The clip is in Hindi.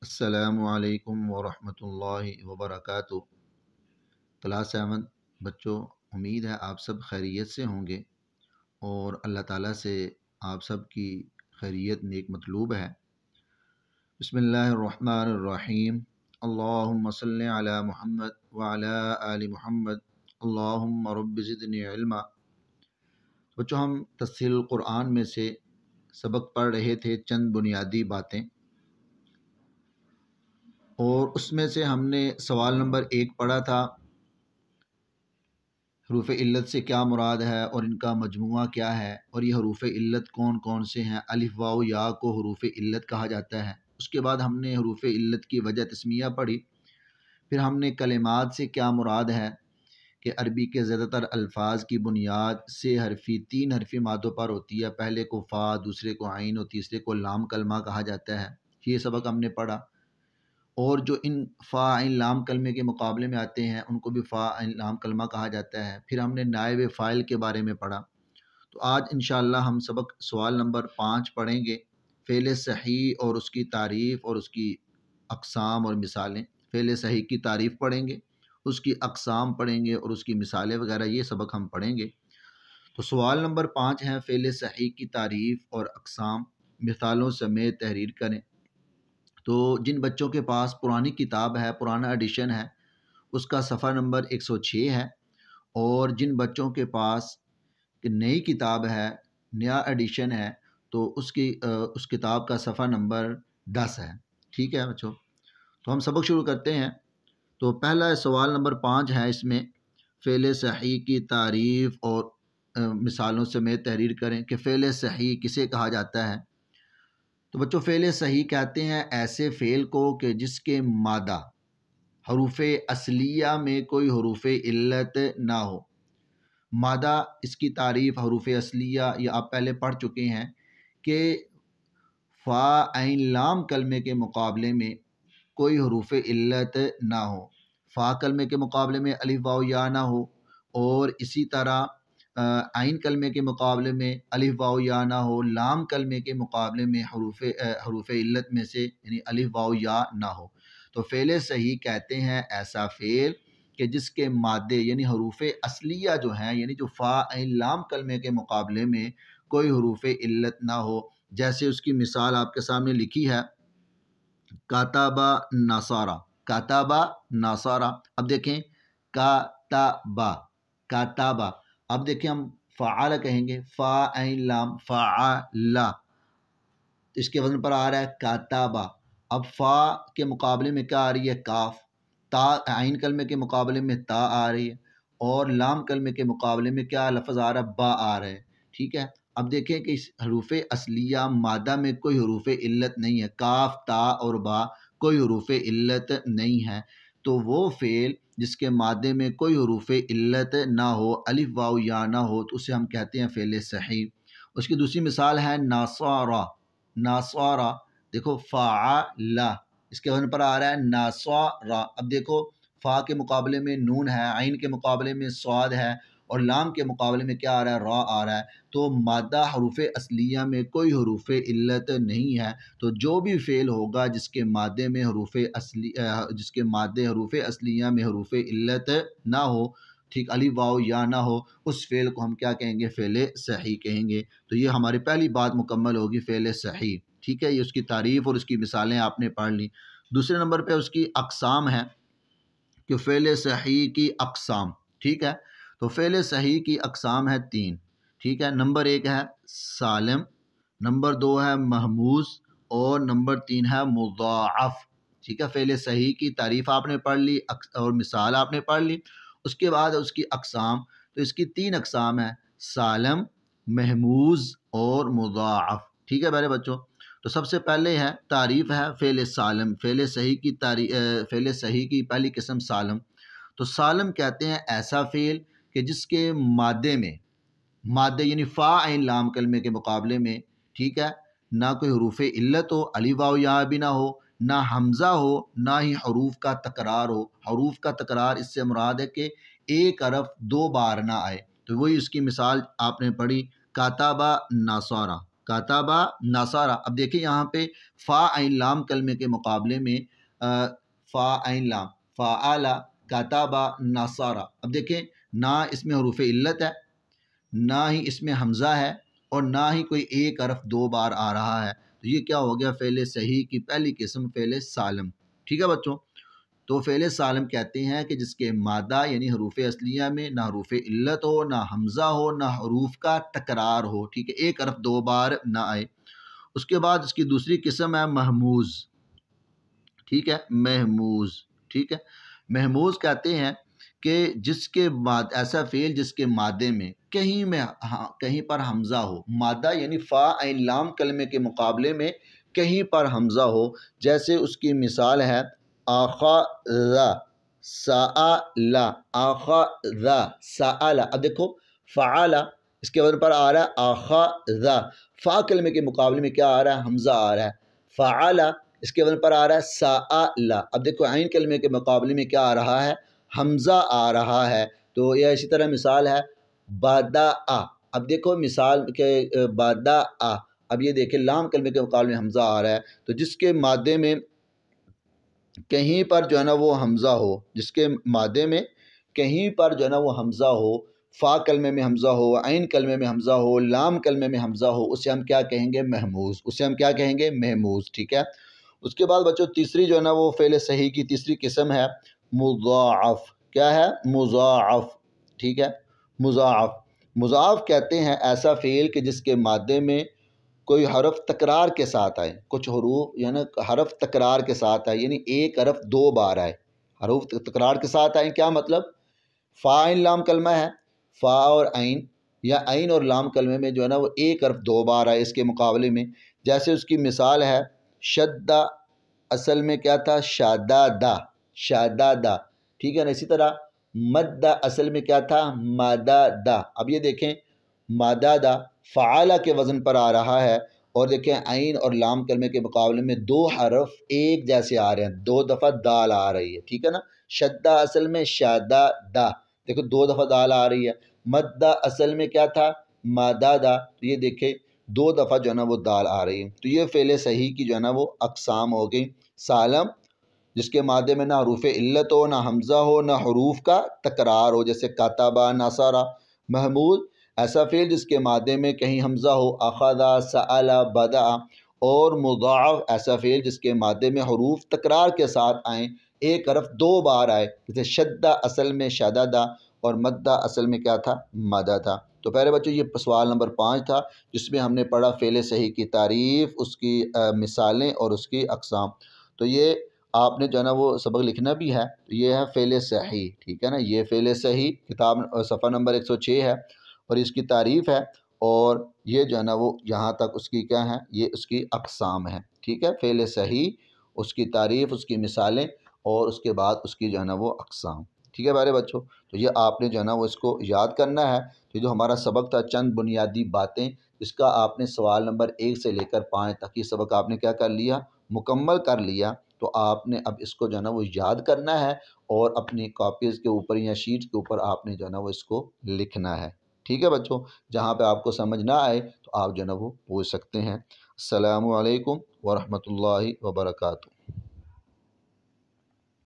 अस्सलामु अलैकुम वरहमतुल्लाहि वबरकातुहू। क्लास 7 बच्चों, उम्मीद है आप सब खैरियत से होंगे और अल्लाह ताला से आप सब की खैरियत नेक मतलूब है। बिस्मिल्लाहिर्रहमानिर्रहीम। अल्लाहुम्मा सल्लि अला मुहम्मद व अला आलि मुहम्मद। अल्लाहुम्मा रब्बि ज़िदनी इल्मा। बच्चों, हम तफ़सीरुल कुरान में से सबक पढ़ रहे थे, चंद बुनियादी बातें, और उसमें से हमने सवाल नंबर 1 पढ़ा था, हरूफ इल्लत से क्या मुराद है और इनका मजमुआ क्या है, और ये हरूफ इल्लत कौन कौन से हैं। अलिफ वाव या को हरूफ इल्लत कहा जाता है। उसके बाद हमने हरूफ इल्लत की वजह तस्मिया पढ़ी। फिर हमने कलिमात से क्या मुराद है कि अरबी के ज़्यादातर अल्फाज की बुनियाद से हरफी 3 हरफी मादों पर होती है। पहले को फ़ा, दूसरे को आइन और तीसरे को लाम कलमा कहा जाता है। ये सबक हमने पढ़ा। और जो इन फ़ा आइन लाम कलमे के मुकाबले में आते हैं उनको भी फ़ा आइन लाम कलमा कहा जाता है। फिर हमने नायब फ़ाइल के बारे में पढ़ा। तो आज इंशाअल्लाह हम सबक सवाल नंबर 5 पढ़ेंगे, फ़ेल सही और उसकी तारीफ़ और उसकी अक़साम और मिसालें। फ़ेल सही की तारीफ़ पढ़ेंगे, उसकी अक़साम पढ़ेंगे और उसकी मिसालें वगैरह, ये सबक हम पढ़ेंगे। तो सवाल नंबर 5 है, फ़ेल सही की तारीफ़ और अक़साम मिसालों समेत तहरीर करें। तो जिन बच्चों के पास पुरानी किताब है, पुराना एडिशन है, उसका सफ़ा नंबर 106 है, और जिन बच्चों के पास नई किताब है, नया एडिशन है, तो उस किताब का सफ़ा नंबर 10 है। ठीक है बच्चों, तो हम सबक शुरू करते हैं। तो पहला सवाल नंबर 5 है, इसमें फ़ेल सही की तारीफ़ और मिसालों समेत तहरीर करें कि फ़ेल सही किसे कहा जाता है। तो बच्चों, फ़ेल सही कहते हैं ऐसे फ़ेल को कि जिसके मादा हरूफ असलिया में कोई हरूफ इल्लत ना हो। मादा, इसकी तारीफ़ हरूफ असलिया ये आप पहले पढ़ चुके हैं कि फ़ा ऐन लाम कलमे के मुकाबले में कोई हरूफ इल्लत ना हो। फ़ा कलमे के मुकाबले में अलिफ वाव या ना हो, और इसी तरह आइन कलमे के मुकाबले में अलिफ वाव या ना हो। लाम कलमे के मुकाबले में हरूफ इल्लत में से यानी अलिफ वाव या ना हो। तो फ़ेल सही कहते हैं ऐसा फ़ेल कि जिसके मादे यानी हरूफ असलिया जो हैं, यानी जो फ़ा ऐन लाम कलमे के मुकाबले में कोई हरूफ इल्लत ना हो। जैसे उसकी मिसाल आपके सामने लिखी है, काताबा नासारा। काताबा नासारा। अब देखें, काताबा, काताबा। अब देखें, हम फ़ाअल कहेंगे, फ़ा ऐन लाम फ़ाअला, इसके वजन पर आ रहा है काताबा। अब फ़ा के मुकाबले में क्या आ रही है, काफ। ता आइन कलमे के मुकाबले में ता आ रही है, और लाम कलमे के मुकाबले में क्या लफ्ज़ आ रहा है, बा आ रहा है। ठीक है, अब देखें कि इस हरूफ असलिया मादा में कोई हरूफ इल्लत नहीं है। काफ, ता और बा कोई हरूफ इल्लत नहीं है। तो वो फ़ेल जिसके मादे में कोई हरूफ इल्लत ना हो, अलिफ वाव या ना हो, तो उसे हम कहते हैं फ़ेल सही। उसकी दूसरी मिसाल है नासारा। नासारा, देखो फ़ाअला, इसके वजन पर आ रहा है नासारा। अब देखो, फ़ा के मुकाबले में नून है, आइन के मुकाबले में स्वाद है, और लाम के मुकाबले में क्या आ रहा है, रा आ रहा है। तो मादा हरूफ असलिया में कोई हरूफ इल्लत नहीं है। तो जो भी फ़ेल होगा जिसके मादे में जिसके मादे हरूफ असलिया में हरूफ इल्लत ना हो, ठीक, अलिफ वाव या ना हो, उस फ़ेल को हम क्या कहेंगे, फ़ेल सही कहेंगे। तो ये हमारी पहली बात मुकम्मल होगी, फ़ेल सही। ठीक है, ये उसकी तारीफ़ और उसकी मिसालें आपने पढ़ ली। दूसरे नंबर पे उसकी अक़साम है कि फ़ेल सही की अक़साम। ठीक है, तो फ़ेल सही की अक़साम है 3। ठीक है, नंबर 1 है सालिम, नंबर 2 है महमूज़, और नंबर 3 है मुज़ाअफ़। ठीक है, फ़ेल सही की तारीफ़ आपने पढ़ ली और मिसाल आपने पढ़ ली। उसके बाद उसकी अक़साम। तो इसकी 3 अक़साम है, सालिम, महमूज़ और मुज़ाअफ़। ठीक है मेरे बच्चों, तो सबसे पहले है तारीफ़ है फ़ेल सालिम। फ़ेल सही की पहली किस्म सालिम। तो सालिम कहते हैं ऐसा फ़ेल कि जिसके मादे में, मादे यानी फ़ा ऐन लाम कलमे के मुकाबले में, ठीक है, ना कोई हरूफ इल्लत हो, अलिफ वाव या भी ना हो, ना हमज़ा हो, ना ही हरूफ का तकरार हो। हरूफ का तकरार इससे मुराद है कि एक हरफ 2 बार ना आए। तो वही उसकी मिसाल आपने पढ़ी, काताबा नासारा। काताबा नासारा। अब देखिए यहाँ पे फ़ा ऐन लाम कलमे के मुकाबले में फ़ा ऐन लाम फ़ाआला काताबा नासारा। अब देखें ना इसमें हरूफ इल्लत है, ना ही इसमें हमज़ा है, और ना ही कोई एक हरफ दो बार आ रहा है। तो ये क्या हो गया, फ़ेल सही की पहली किस्म फ़ेल सालम। ठीक है बच्चों, तो फ़ेल सालम कहते हैं कि जिसके मादा यानी हरूफ असलिया में ना हरूफ इल्लत हो, ना हमज़ा हो, ना हरूफ का तकरार हो। ठीक है, एक हरफ दो बार ना आए। उसके बाद इसकी दूसरी किस्म है महमूज़। ठीक है, महमूज़। ठीक है, महमूज़ कहते हैं कि जिसके बाद ऐसा फ़ेल जिसके मादे में कहीं में कहीं पर हमज़ा हो। मादा यानी फ़ा ऐन लाम कलमे के मुकाबले में कहीं पर हमज़ा हो। जैसे उसकी मिसाल है आख़ा साअला, आख़ा साअला। अब देखो फ़आला इसके वज़न पर आ रहा है आख़ा, फ़ा कलमे के मुकाबले में क्या आ रहा है, हमज़ा आ रहा है। फ़आला इसके वज़न पर आ रहा है साअला। अब देखो ऐन कलमे के मुकाबले में क्या आ रहा है, हमज़ा आ रहा है। तो यह इसी तरह मिसाल है बदाअ। अब देखो मिसाल के बदाअ, अब ये देखें लाम कलमे के मुकाबले में हमज़ा आ रहा है। तो जिसके मादे में कहीं पर जो है ना वो हमज़ा हो, जिसके मादे में कहीं पर जो है ना वो हमज़ा हो, फ़ा कलमे में हमज़ा हो, ऐन कलमे में हमज़ा हो, लाम कलमे में हमज़ा हो, उसे हम क्या कहेंगे, महमूज़। उसे हम क्या कहेंगे, महमूज़। ठीक है, उसके बाद बच्चों तीसरी जो है ना वो फ़ेल सही की तीसरी किस्म है मुज़ाअफ़। क्या है, मुज़ाअफ़। ठीक है, मुज़ाअफ़। मुज़ाअफ़ कहते हैं ऐसा फ़ेल कि जिसके मादे में कोई हरफ तकरार के साथ आए, कुछ हरूफ यानी हरफ तकरार के साथ आए, यानी एक हरफ दो बार आए, हरूफ तकरार के साथ आए। क्या मतलब, फ़ा ऐन लाम कलमा है, फ़ा और ऐन या ऐन और लाम कलमे में जो है ना वो एक हरफ दो बार आए इसके मुकाबले में। जैसे उसकी मिसाल है शद्दा, असल में क्या था, शादादा, शादादा। ठीक है ना, इसी तरह मद्दा असल में क्या था, मादादा। अब ये देखें मादादा फ़आला के वज़न पर आ रहा है, और देखें ऐन और लाम कलमे के मुकाबले में दो हरफ एक जैसे आ रहे हैं, दो दफ़ा दाल आ रही है। ठीक है ना, शद्दा असल में शादादा, देखो दो दफ़ा दाल आ रही है। मद्दा असल में क्या था, मादादा, तो ये देखें दो दफ़ा जो है ना वो दाल आ रही है। तो ये फ़ेल सही की जो है ना वो अक़साम हो गई। सालम जिसके मादे में ना हरूफ इल्लत हो, ना हमज़ा हो, ना हरूफ का तकरार हो, जैसे काताबा नासारा। महमूद ऐसा फ़ेल जिसके मादे में कहीं हमज़ा हो, अख़ज़ा सअला बदा। और मुज़ाअफ़ ऐसा फ़ेल जिसके मादे में हरूफ तकरार के साथ आएँ, एक हरफ दो बार आए, जैसे शद्दा असल में शददा और मद्दा असल में क्या था, मदा था। तो पहले बच्चों ये सवाल नंबर 5 था, जिसमें हमने पढ़ा फ़ेल सही की तारीफ़, उसकी मिसालें और उसकी अक़साम। तो ये आपने जो है ना वो सबक लिखना भी है। तो ये है फ़ेल सही। ठीक है ना, ये फ़ेल सही किताब सफ़ा नंबर 106 है, और इसकी तारीफ़ है, और ये जो है ना वो यहाँ तक उसकी क्या है, ये उसकी अक़साम है। ठीक है, फ़ेल सही, उसकी तारीफ़, उसकी मिसालें, और उसके बाद उसकी जो है ना वो अक़साम। ठीक है प्यारे बच्चों, तो ये आपने जो है ना वो इसको याद करना है। तो जो हमारा सबक था चंद बुनियादी बातें, इसका आपने सवाल नंबर 1 से लेकर 5 तक ये सबक आपने क्या कर लिया, मुकम्मल कर लिया। तो आपने अब इसको जो है ना वो याद करना है, और अपनी कॉपीज़ के ऊपर या शीट्स के ऊपर आपने जो है ना वो इसको लिखना है। ठीक है बच्चों, जहाँ पे आपको समझ ना आए तो आप जो है ना वो पूछ सकते हैं। अस्सलामु अलैकुम व रहमतुल्लाहि व बरकातुहू।